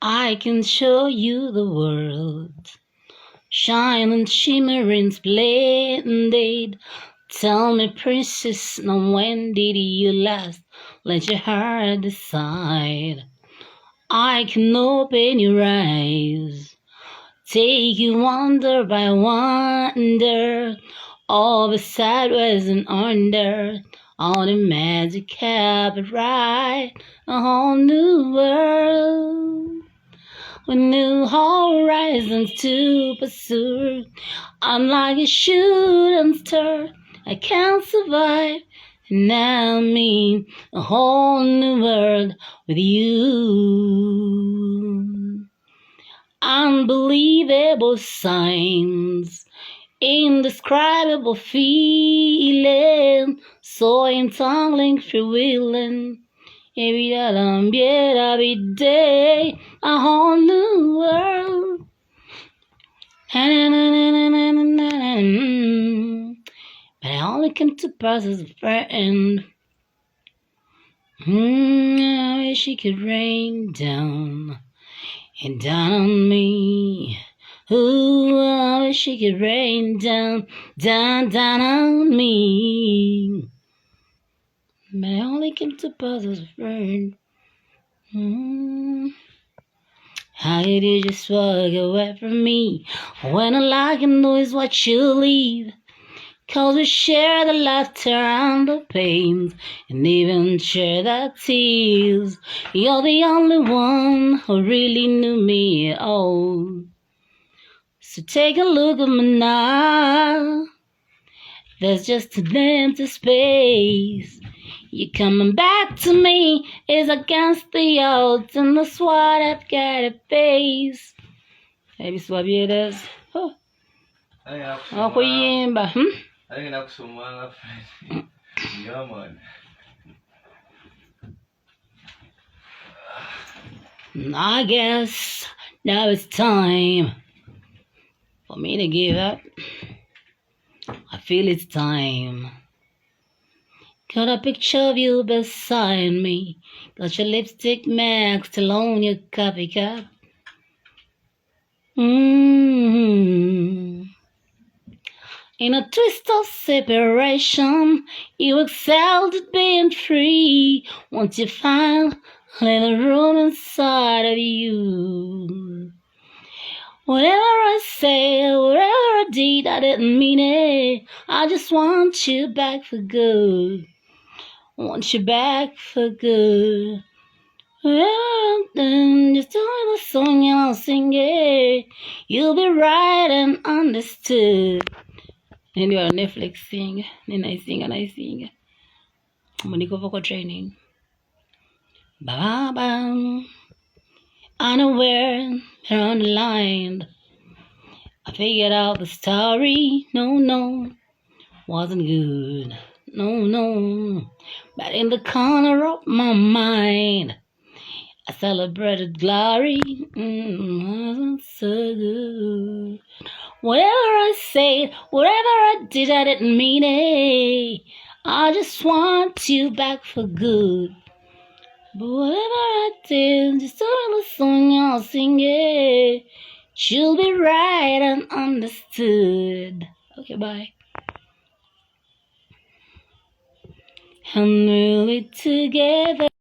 I can show you the world, shining, shimmering, splendid. Tell me, princess, now when did you last let your heart decide? I can open your eyes, take you wonder by wonder, all the sideways and under, all the magic carpet ride, a whole new world with new horizons to pursue. I'm like a shooting star, I can't survive. And now I mean a whole new world with you. Unbelievable signs, indescribable feeling, so entangling, freewheeling. Every day, a whole new world. But I only came to pass as a friend. I wish it could rain down and down on me. Ooh, I wish it could rain down, down, down on me. But I only came to pass as a friend. How did you just walk away from me when all I can do is watch you leave? 'Cause we share the laughter and the pains, and even share the tears. You're the only one who really knew me at all. So take a look at me now. There's just an empty space. You coming back to me is against the odds, and that's what I've got to face. Maybe swap you this. Oh, ako yun ba? Ano nga ako sumanga, friend? Yeah, man. I guess now it's time for me to give up. I feel it's time. Got a picture of you beside me. Got your lipstick mark still on your coffee cup. In a twist of separation, you excelled at being free. Once you find a little room inside of you. Whatever I say, whatever I did, I didn't mean it. I just want you back for good. Want you back for good. Just do the song and I'll sing it. You'll be right and understood. And you're on Netflix sing. Then I sing and I sing. I'm gonna go vocal training. Ba-ba-bam. Unaware, they're on the line. I figured out the story. No, wasn't good. No. But in the corner of my mind, I celebrated glory. Wasn't so good. Whatever I said, whatever I did, I didn't mean it. I just want you back for good. But whatever I did, just do the song, I'll sing it. She'll be right and understood. Okay, bye. And really together.